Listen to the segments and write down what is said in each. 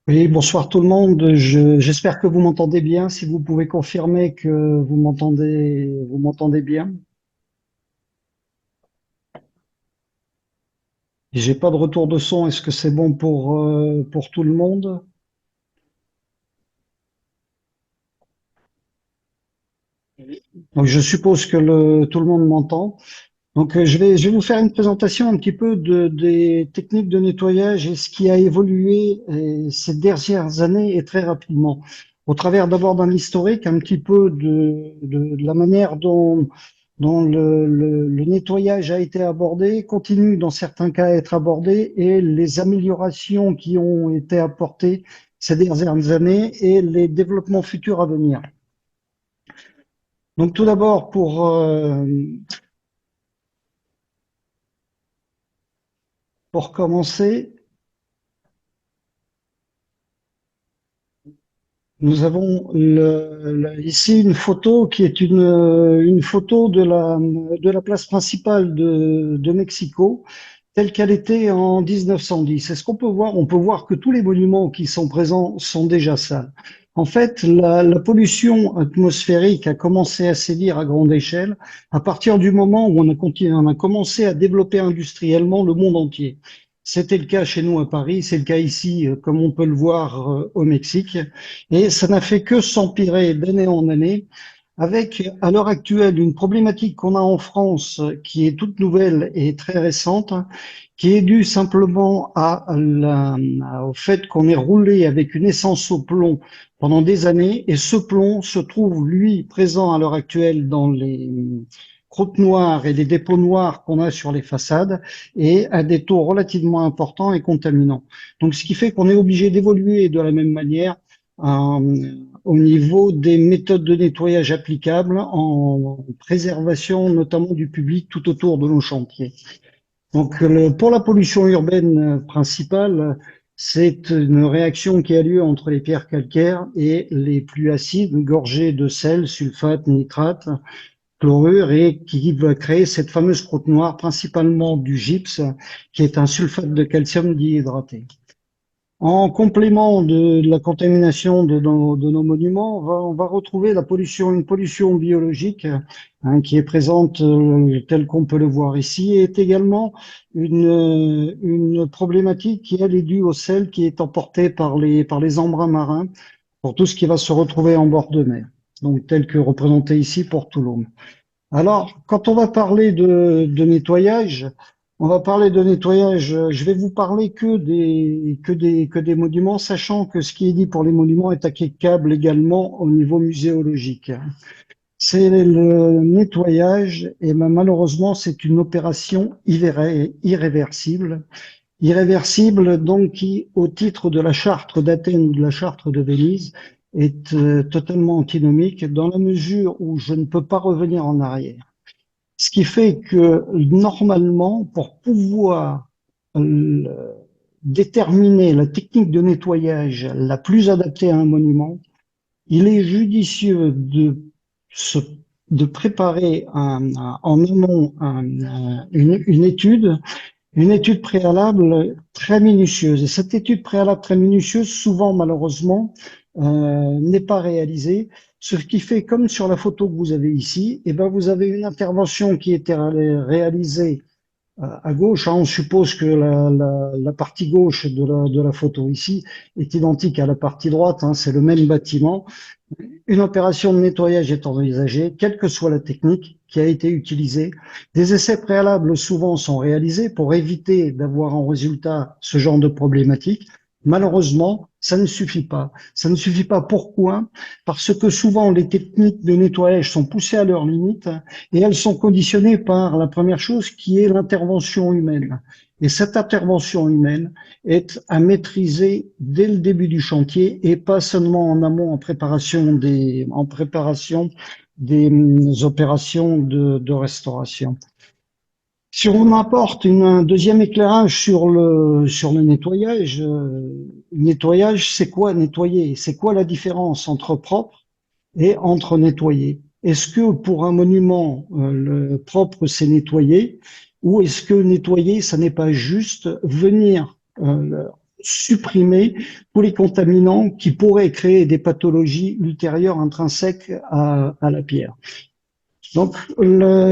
Oui, bonsoir tout le monde. J'espère que vous m'entendez bien. Si vous pouvez confirmer que vous m'entendez bien. J'ai pas de retour de son. Est-ce que c'est bon pour tout le monde? Donc, je suppose que tout le monde m'entend. Donc, je vais vous faire une présentation un petit peu des techniques de nettoyage et ce qui a évolué ces dernières années et très rapidement. Au travers d'abord d'un historique, un petit peu de la manière dont le nettoyage a été abordé, continue dans certains cas à être abordé et les améliorations qui ont été apportées ces dernières années et les développements futurs à venir. Donc, tout d'abord, pour commencer, nous avons ici une photo qui est une photo de la place principale de Mexico, telle qu'elle était en 1910. Et ce qu'on peut voir, on peut voir que tous les monuments qui sont présents sont déjà sales. En fait, la pollution atmosphérique a commencé à sévir à grande échelle à partir du moment où on a commencé à développer industriellement le monde entier. C'était le cas chez nous à Paris, c'est le cas ici, comme on peut le voir au Mexique. Et ça n'a fait que s'empirer d'année en année, avec à l'heure actuelle une problématique qu'on a en France qui est toute nouvelle et très récente, qui est due simplement au fait qu'on est roulé avec une essence au plomb pendant des années, et ce plomb se trouve, lui, présent à l'heure actuelle dans les croûtes noires et les dépôts noirs qu'on a sur les façades, et à des taux relativement importants et contaminants. Donc, ce qui fait qu'on est obligé d'évoluer de la même manière au niveau des méthodes de nettoyage applicables en préservation notamment du public tout autour de nos chantiers. Donc, pour la pollution urbaine principale, c'est une réaction qui a lieu entre les pierres calcaires et les pluies acides gorgées de sel, sulfate, nitrate, chlorure et qui va créer cette fameuse croûte noire, principalement du gypse, qui est un sulfate de calcium dihydraté. En complément de la contamination de nos monuments, on va retrouver la pollution, une pollution biologique qui est présente telle qu'on peut le voir ici, et est également une problématique qui elle est due au sel qui est emporté par les embruns marins pour tout ce qui va se retrouver en bord de mer, donc tel que représenté ici pour Toulon. Alors, quand on va parler de nettoyage, on va parler de nettoyage. Je vais vous parler que des monuments, sachant que ce qui est dit pour les monuments est applicable également au niveau muséologique. C'est le nettoyage, et ben, malheureusement, c'est une opération irréversible. Irréversible, donc, qui, au titre de la charte d'Athènes ou de la charte de Venise, est totalement antinomique dans la mesure où je ne peux pas revenir en arrière. Ce qui fait que normalement, pour pouvoir euh, déterminer la technique de nettoyage la plus adaptée à un monument, il est judicieux se, de préparer en amont une étude préalable très minutieuse. Et cette étude préalable très minutieuse, souvent malheureusement, n'est pas réalisée. Ce qui fait, comme sur la photo que vous avez ici, eh ben, vous avez une intervention qui était réalisée à gauche. On suppose que la partie gauche de la photo ici est identique à la partie droite. C'est le même bâtiment. Une opération de nettoyage est envisagée, quelle que soit la technique qui a été utilisée. Des essais préalables souvent sont réalisés pour éviter d'avoir en résultat ce genre de problématique. Malheureusement, ça ne suffit pas. Ça ne suffit pas. Pourquoi? Parce que souvent les techniques de nettoyage sont poussées à leurs limites et elles sont conditionnées par la première chose qui est l'intervention humaine. Et cette intervention humaine est à maîtriser dès le début du chantier et pas seulement en amont en préparation des opérations de restauration. Si on apporte un deuxième éclairage sur le nettoyage, c'est quoi nettoyer? C'est quoi la différence entre propre et entre nettoyer? Est-ce que pour un monument, le propre, c'est nettoyer, ou est-ce que nettoyer, ça n'est pas juste venir supprimer tous les contaminants qui pourraient créer des pathologies ultérieures intrinsèques à la pierre. Donc,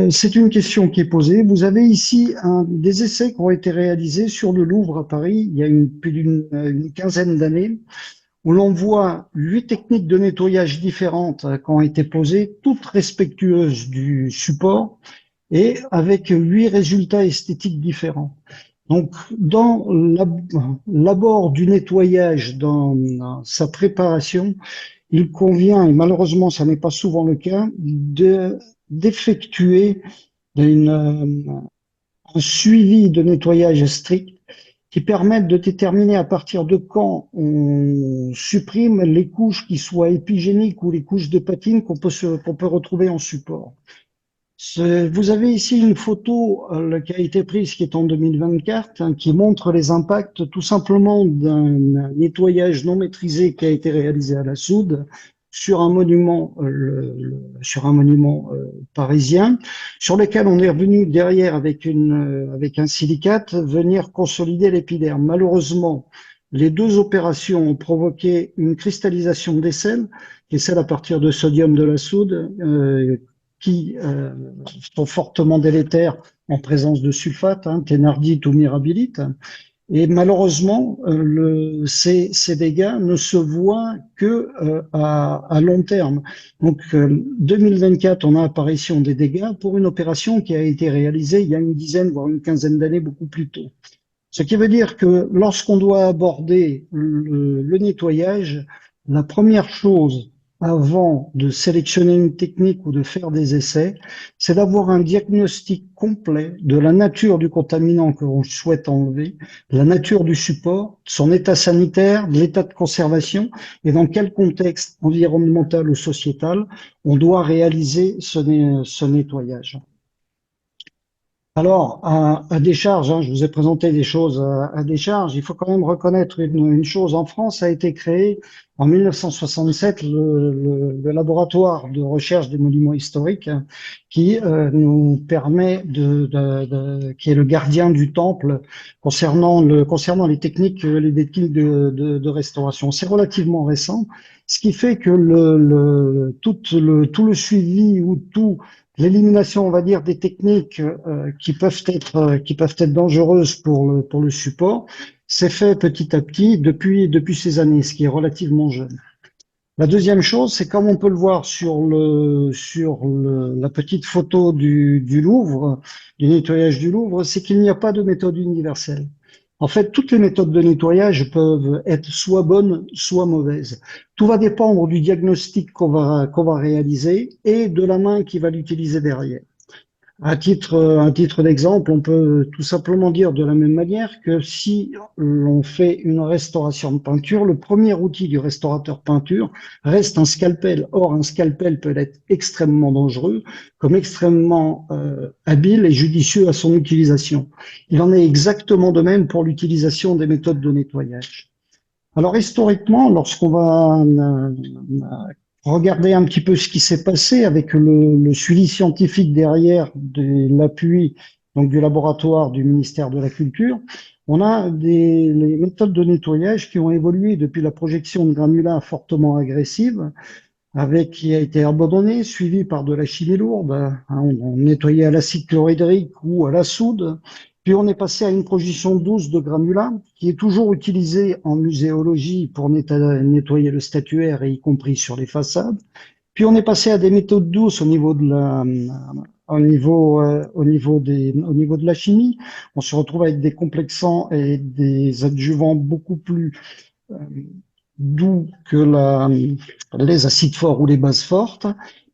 c'est une question qui est posée. Vous avez ici des essais qui ont été réalisés sur le Louvre à Paris il y a plus d'une quinzaine d'années, où l'on voit 8 techniques de nettoyage différentes qui ont été posées, toutes respectueuses du support et avec 8 résultats esthétiques différents. Donc, dans l'abord du nettoyage, dans sa préparation, il convient, et malheureusement ça n'est pas souvent le cas, d'effectuer un suivi de nettoyage strict qui permette de déterminer à partir de quand on supprime les couches qui soient épigéniques ou les couches de patine qu'on peut retrouver en support. Vous avez ici une photo qui a été prise, qui est en 2024, qui montre les impacts tout simplement d'un nettoyage non maîtrisé qui a été réalisé à la soude sur un monument, parisien, sur lequel on est revenu derrière avec un silicate venir consolider l'épiderme. Malheureusement, les deux opérations ont provoqué une cristallisation des sels, qui est celle à partir de sodium de la soude, qui sont fortement délétères en présence de sulfate, thénardite ou mirabilite. Et malheureusement, ces dégâts ne se voient que à long terme. Donc, 2024, on a apparition des dégâts pour une opération qui a été réalisée il y a une dizaine, voire une quinzaine d'années, beaucoup plus tôt. Ce qui veut dire que lorsqu'on doit aborder le nettoyage, la première chose avant de sélectionner une technique ou de faire des essais, c'est d'avoir un diagnostic complet de la nature du contaminant que l'on souhaite enlever, la nature du support, son état sanitaire, l'état de conservation et dans quel contexte environnemental ou sociétal on doit réaliser ce nettoyage. Alors, à décharge, je vous ai présenté des choses à décharge. Il faut quand même reconnaître une chose. En France, a été créé en 1967 le laboratoire de recherche des monuments historiques qui nous permet qui est le gardien du temple concernant les techniques de restauration. C'est relativement récent, ce qui fait que tout le suivi ou tout l'élimination, on va dire, des techniques qui peuvent être dangereuses pour le support, s'est fait petit à petit depuis ces années, ce qui est relativement jeune. La deuxième chose, c'est comme on peut le voir la petite photo du Louvre, du nettoyage du Louvre, c'est qu'il n'y a pas de méthode universelle. En fait, toutes les méthodes de nettoyage peuvent être soit bonnes, soit mauvaises. Tout va dépendre du diagnostic qu'on va réaliser et de la main qui va l'utiliser derrière. À titre d'exemple, on peut tout simplement dire de la même manière que si l'on fait une restauration de peinture, le premier outil du restaurateur peinture reste un scalpel. Or, un scalpel peut être extrêmement dangereux, comme extrêmement habile et judicieux à son utilisation. Il en est exactement de même pour l'utilisation des méthodes de nettoyage. Alors, historiquement, lorsqu'on va regarder un petit peu ce qui s'est passé avec le suivi scientifique derrière de l'appui donc du laboratoire du ministère de la Culture, on a les méthodes de nettoyage qui ont évolué depuis la projection de granulats fortement agressive, qui a été abandonnée, suivie par de la chimie lourde. On nettoyait à l'acide chlorhydrique ou à la soude. Puis on est passé à une projection douce de granulats, qui est toujours utilisée en muséologie pour nettoyer le statuaire, et y compris sur les façades. Puis on est passé à des méthodes douces au niveau de la chimie. On se retrouve avec des complexants et des adjuvants beaucoup plus doux que les acides forts ou les bases fortes.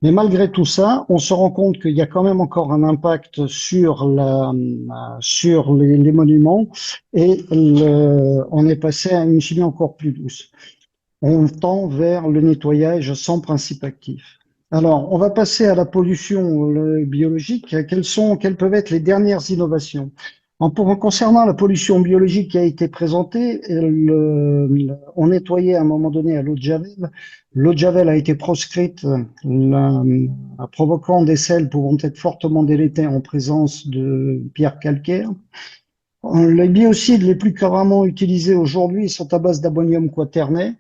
Mais malgré tout ça, on se rend compte qu'il y a quand même encore un impact sur les monuments et on est passé à une chimie encore plus douce. On tend vers le nettoyage sans principe actif. Alors, on va passer à la pollution biologique. Quelles peuvent être les dernières innovations? Concernant la pollution biologique qui a été présentée, on nettoyait à un moment donné à l'eau de Javel. L'eau de Javel a été proscrite, provoquant des sels pouvant être fortement délétères en présence de pierres calcaires. Les biocides les plus couramment utilisés aujourd'hui sont à base d'ammonium quaternaire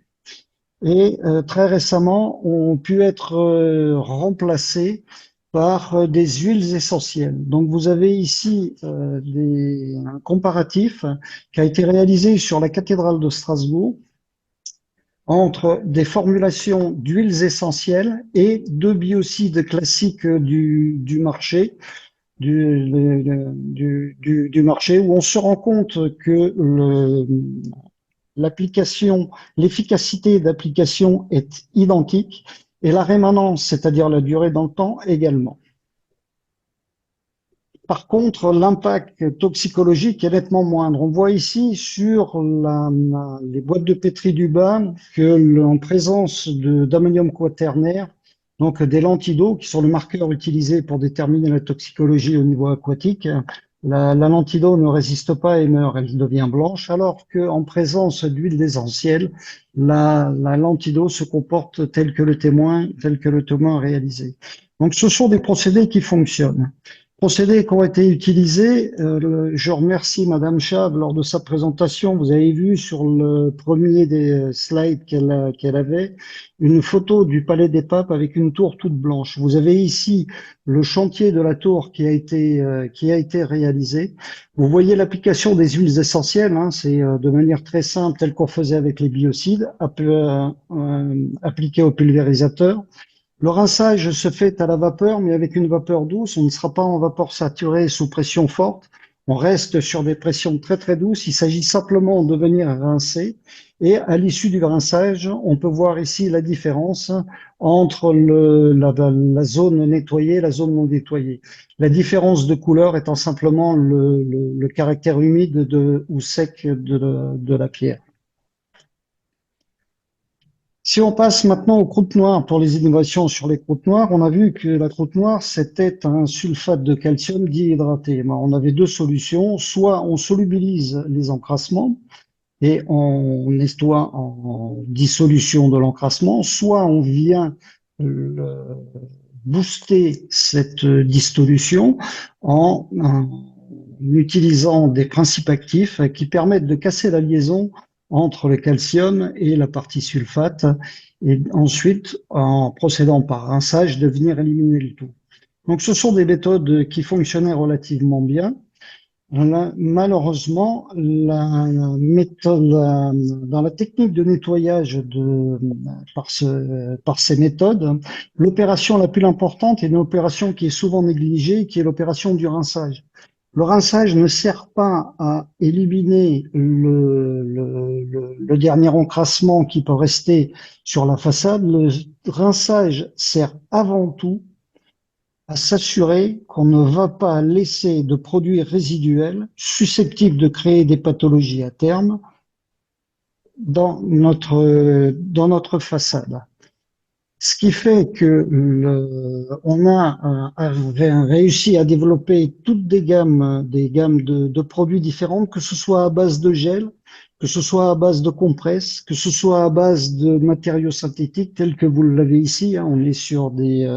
et très récemment ont pu être remplacés par des huiles essentielles. Donc vous avez ici un comparatif qui a été réalisé sur la cathédrale de Strasbourg entre des formulations d'huiles essentielles et de biocides classiques du marché, du marché, où on se rend compte que l'efficacité d'application est identique et la rémanence, c'est-à-dire la durée dans le temps, également. Par contre, l'impact toxicologique est nettement moindre. On voit ici sur les boîtes de pétri du bas que en présence d'ammonium quaternaire, donc des lentilles d'eau qui sont le marqueur utilisé pour déterminer la toxicologie au niveau aquatique, la lentille d'eau ne résiste pas et meurt, elle devient blanche, alors qu'en présence d'huile essentielle, la lentille d'eau se comporte tel que le témoin a réalisé. Donc, ce sont des procédés qui fonctionnent. Procédés qui ont été utilisés. Je remercie Madame Chab lors de sa présentation. Vous avez vu sur le premier des slides qu'elle avait une photo du Palais des Papes avec une tour toute blanche. Vous avez ici le chantier de la tour qui a été réalisé. Vous voyez l'application des huiles essentielles. Hein, c'est de manière très simple, telle qu'on faisait avec les biocides, appliqué au pulvérisateur. Le rinçage se fait à la vapeur, mais avec une vapeur douce. On ne sera pas en vapeur saturée sous pression forte. On reste sur des pressions très très douces. Il s'agit simplement de venir rincer. Et à l'issue du rinçage, on peut voir ici la différence entre la zone nettoyée et la zone non nettoyée. La différence de couleur étant simplement le caractère humide ou sec de la pierre. Si on passe maintenant aux croûtes noires pour les innovations sur les croûtes noires, on a vu que la croûte noire, c'était un sulfate de calcium dihydraté. Ben, on avait deux solutions. Soit on solubilise les encrassements et on nettoie en dissolution de l'encrassement, soit on vient booster cette dissolution en utilisant des principes actifs qui permettent de casser la liaison entre le calcium et la partie sulfate, et ensuite, en procédant par rinçage, de venir éliminer le tout. Donc, ce sont des méthodes qui fonctionnaient relativement bien. Malheureusement, dans la technique de nettoyage par ces méthodes, l'opération la plus importante est une opération qui est souvent négligée, qui est l'opération du rinçage. Le rinçage ne sert pas à éliminer le dernier encrassement qui peut rester sur la façade. Le rinçage sert avant tout à s'assurer qu'on ne va pas laisser de produits résiduels susceptibles de créer des pathologies à terme dans notre façade. Ce qui fait que on avait réussi à développer toutes des gammes de produits différentes, que ce soit à base de gel, que ce soit à base de compresses, que ce soit à base de matériaux synthétiques tels que vous l'avez ici. Hein, on est sur des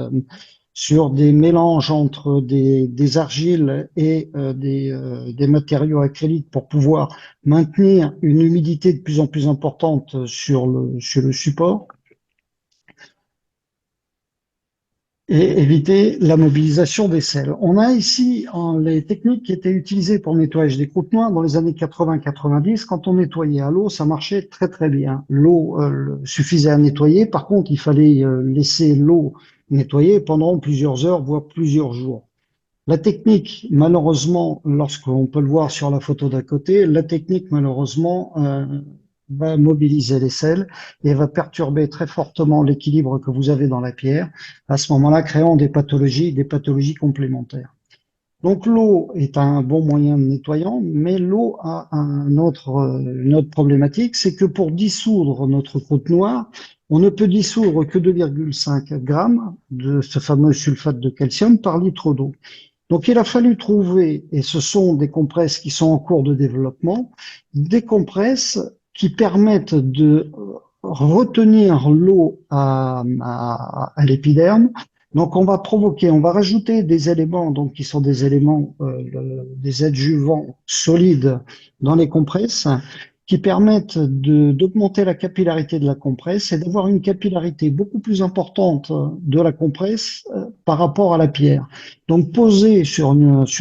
mélanges entre des argiles et des matériaux acryliques pour pouvoir maintenir une humidité de plus en plus importante sur le support et éviter la mobilisation des sels. On a ici les techniques qui étaient utilisées pour le nettoyage des croûtes noires dans les années 80-90. Quand on nettoyait à l'eau, ça marchait très très bien. L'eau suffisait à nettoyer. Par contre, il fallait laisser l'eau nettoyer pendant plusieurs heures, voire plusieurs jours. La technique, malheureusement, lorsqu'on peut le voir sur la photo d'à côté, la technique, malheureusement, va mobiliser les sels et va perturber très fortement l'équilibre que vous avez dans la pierre, à ce moment-là, créant des pathologies complémentaires. Donc l'eau est un bon moyen de nettoyant, mais l'eau a une autre problématique, c'est que pour dissoudre notre croûte noire, on ne peut dissoudre que 2,5 grammes de ce fameux sulfate de calcium par litre d'eau. Donc il a fallu trouver, et ce sont des compresses qui sont en cours de développement, des compresses qui permettent de retenir l'eau à l'épiderme Donc, on va rajouter des éléments, donc qui sont des éléments, des adjuvants solides dans les compresses, qui permettent d'augmenter la capillarité de la compresse et d'avoir une capillarité beaucoup plus importante de la compresse par rapport à la pierre. Donc, posé sur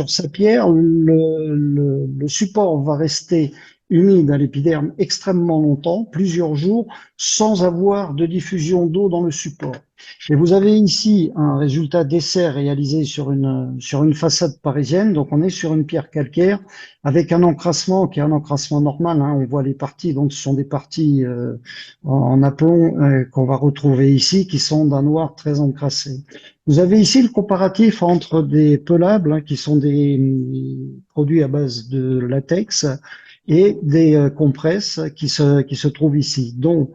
sa pierre, le support va rester humide à l'épiderme extrêmement longtemps, plusieurs jours, sans avoir de diffusion d'eau dans le support. Et vous avez ici un résultat d'essai réalisé sur une façade parisienne. Donc, on est sur une pierre calcaire avec un encrassement qui est un encrassement normal, hein. On voit les parties, donc ce sont des parties en aplomb qu'on va retrouver ici, qui sont d'un noir très encrassé. Vous avez ici le comparatif entre des pelables, hein, qui sont des produits à base de latex, et des compresses qui se trouvent ici, dont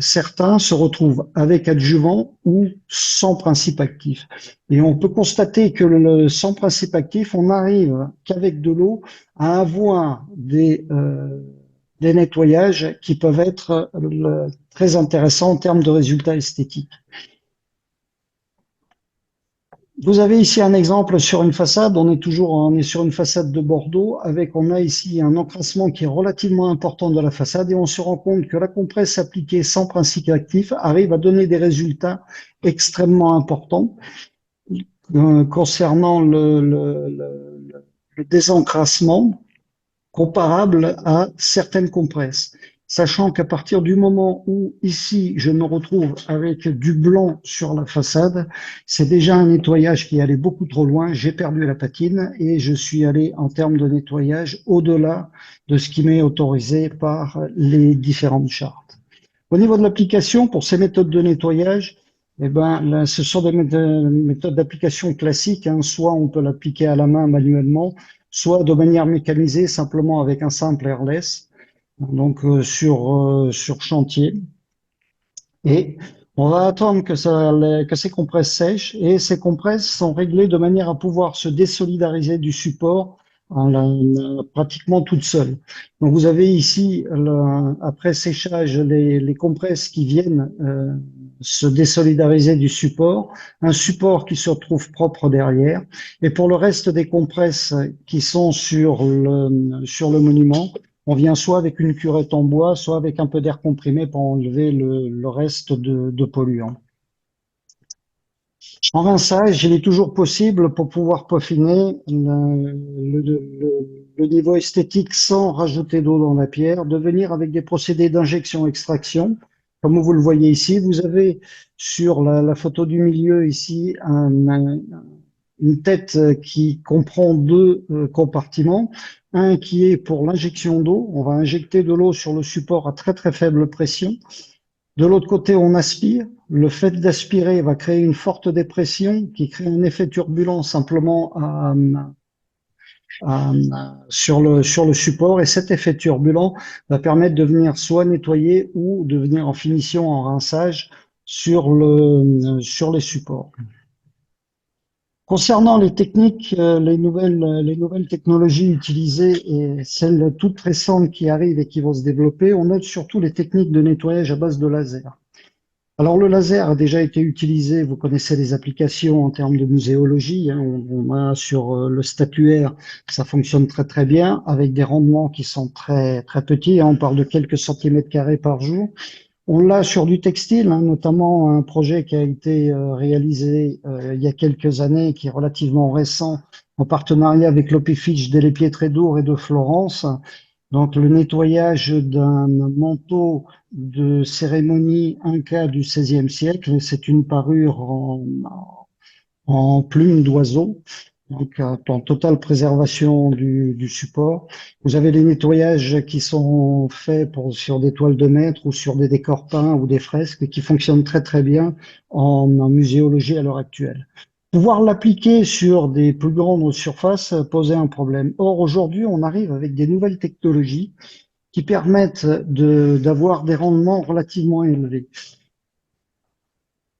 certains se retrouvent avec adjuvant ou sans principe actif. Et on peut constater que sans principe actif, on n'arrive qu'avec de l'eau à avoir des nettoyages qui peuvent être très intéressants en termes de résultats esthétiques. Vous avez ici un exemple sur une façade. On est sur une façade de Bordeaux avec, on a ici un encrassement qui est relativement important de la façade et on se rend compte que la compresse appliquée sans principe actif arrive à donner des résultats extrêmement importants concernant le désencrassement comparable à certaines compresses. Sachant qu'à partir du moment où ici je me retrouve avec du blanc sur la façade, c'est déjà un nettoyage qui allait beaucoup trop loin. J'ai perdu la patine et je suis allé en termes de nettoyage au-delà de ce qui m'est autorisé par les différentes chartes. Au niveau de l'application, pour ces méthodes de nettoyage, eh ben, là, ce sont des méthodes d'application classiques, hein. Soit on peut l'appliquer à la main manuellement, soit de manière mécanisée, simplement avec un simple airless, donc sur chantier. Et on va attendre que ces compresses sèchent et ces compresses sont réglées de manière à pouvoir se désolidariser du support pratiquement toutes seules. Donc vous avez ici, après séchage, les compresses qui viennent se désolidariser du support, un support qui se retrouve propre derrière. Et pour le reste des compresses qui sont sur le monument, on vient soit avec une curette en bois, soit avec un peu d'air comprimé pour enlever le reste de polluants. En rinçage, il est toujours possible pour pouvoir peaufiner le niveau esthétique sans rajouter d'eau dans la pierre, de venir avec des procédés d'injection-extraction. Comme vous le voyez ici, vous avez sur la photo du milieu ici une tête qui comprend deux compartiments. Un qui est pour l'injection d'eau. On va injecter de l'eau sur le support à très très faible pression. De l'autre côté, on aspire. Le fait d'aspirer va créer une forte dépression qui crée un effet turbulent simplement sur le support. Et cet effet turbulent va permettre de venir soit nettoyer ou de venir en finition, en rinçage sur les supports. Concernant les techniques, les nouvelles technologies utilisées et celles toutes récentes qui arrivent et qui vont se développer, on note surtout les techniques de nettoyage à base de laser. Alors le laser a déjà été utilisé, vous connaissez les applications en termes de muséologie, hein, on a sur le statuaire, ça fonctionne très très bien avec des rendements qui sont très très petits, hein, on parle de quelques centimètres carrés par jour. On l'a sur du textile, hein, notamment un projet qui a été réalisé il y a quelques années, qui est relativement récent, en partenariat avec l'Opifich des Pietredour et de Florence. Donc le nettoyage d'un manteau de cérémonie inca du XVIe siècle, c'est une parure en plume d'oiseau, donc en totale préservation du support. Vous avez les nettoyages qui sont faits sur des toiles de maître ou sur des décors peints ou des fresques qui fonctionnent très très bien en muséologie à l'heure actuelle. Pouvoir l'appliquer sur des plus grandes surfaces posait un problème. Or, aujourd'hui, on arrive avec des nouvelles technologies qui permettent d'avoir des rendements relativement élevés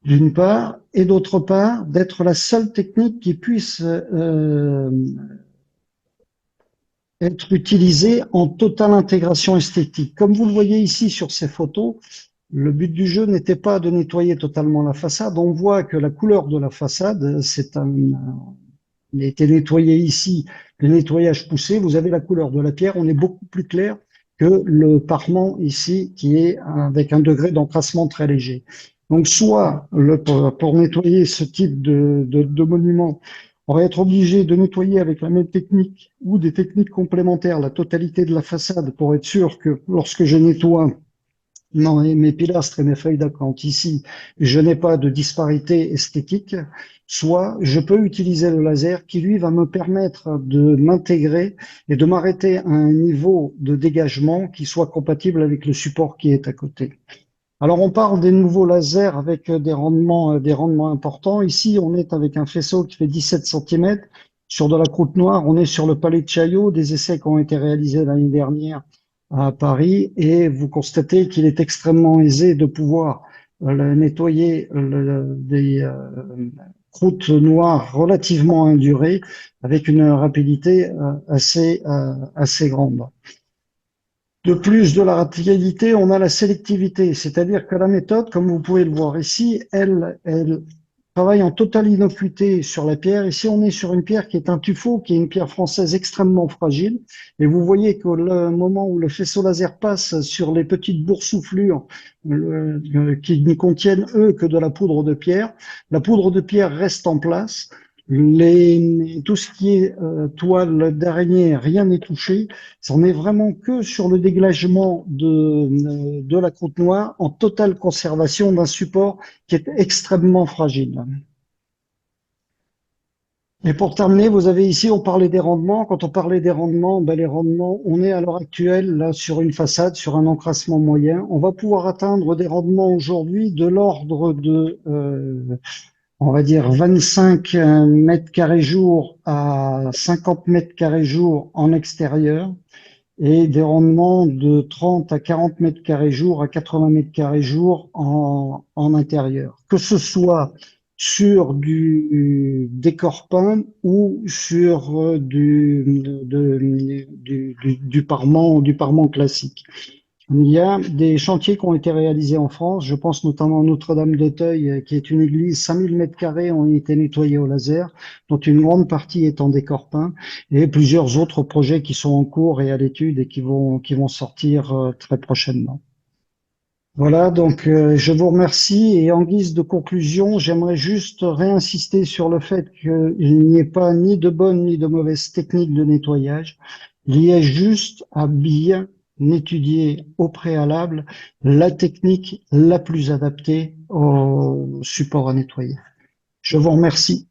d'une part, et d'autre part, d'être la seule technique qui puisse être utilisée en totale intégration esthétique. Comme vous le voyez ici sur ces photos, Le but du jeu n'était pas de nettoyer totalement la façade. On voit que la couleur de la façade, il a été nettoyé ici, le nettoyage poussé. Vous avez la couleur de la pierre. On est beaucoup plus clair que le parement ici, qui est avec un degré d'encrassement très léger. Donc, soit pour nettoyer ce type de monument, on va être obligé de nettoyer avec la même technique ou des techniques complémentaires la totalité de la façade pour être sûr que lorsque je nettoie non, et mes pilastres et mes feuilles d'acanthe ici, je n'ai pas de disparité esthétique, soit je peux utiliser le laser qui, lui, va me permettre de m'intégrer et de m'arrêter à un niveau de dégagement qui soit compatible avec le support qui est à côté. Alors, on parle des nouveaux lasers avec des rendements importants. Ici, on est avec un faisceau qui fait 17 cm. Sur de la croûte noire, on est sur le palais de Chaillot, des essais qui ont été réalisés l'année dernière à Paris, et vous constatez qu'il est extrêmement aisé de pouvoir nettoyer des croûtes noires relativement indurées avec une rapidité assez grande. De plus de la rapidité, on a la sélectivité, c'est-à-dire que la méthode, comme vous pouvez le voir ici, elle travaille en totale innocuité sur la pierre. Ici, on est sur une pierre qui est un tuffeau, qui est une pierre française extrêmement fragile. Et vous voyez que le moment où le faisceau laser passe sur les petites boursouflures qui ne contiennent, eux, que de la poudre de pierre reste en place. Tout ce qui est toile d'araignée, rien n'est touché. On est vraiment que sur le déglagement de la croûte noire en totale conservation d'un support qui est extrêmement fragile. Et pour terminer, vous avez ici, on parlait des rendements. Quand on parlait des rendements, ben les rendements, on est à l'heure actuelle là sur une façade, sur un encrassement moyen. On va pouvoir atteindre des rendements aujourd'hui de l'ordre de on va dire 25 mètres carrés jour à 50 mètres carrés jour en extérieur et des rendements de 30 à 40 mètres carrés jour à 80 mètres carrés jour en intérieur. Que ce soit sur du décor peint ou sur du parement classique. Il y a des chantiers qui ont été réalisés en France. Je pense notamment à Notre-Dame-d'Auteuil, qui est une église, 5000 mètres carrés ont été nettoyés au laser, dont une grande partie est en décor peint, et plusieurs autres projets qui sont en cours et à l'étude et qui vont sortir très prochainement. Voilà, donc je vous remercie et en guise de conclusion, j'aimerais juste réinsister sur le fait qu'il n'y ait pas ni de bonnes ni de mauvaises techniques de nettoyage. Il y a juste à bien étudier au préalable la technique la plus adaptée au support à nettoyer. Je vous remercie.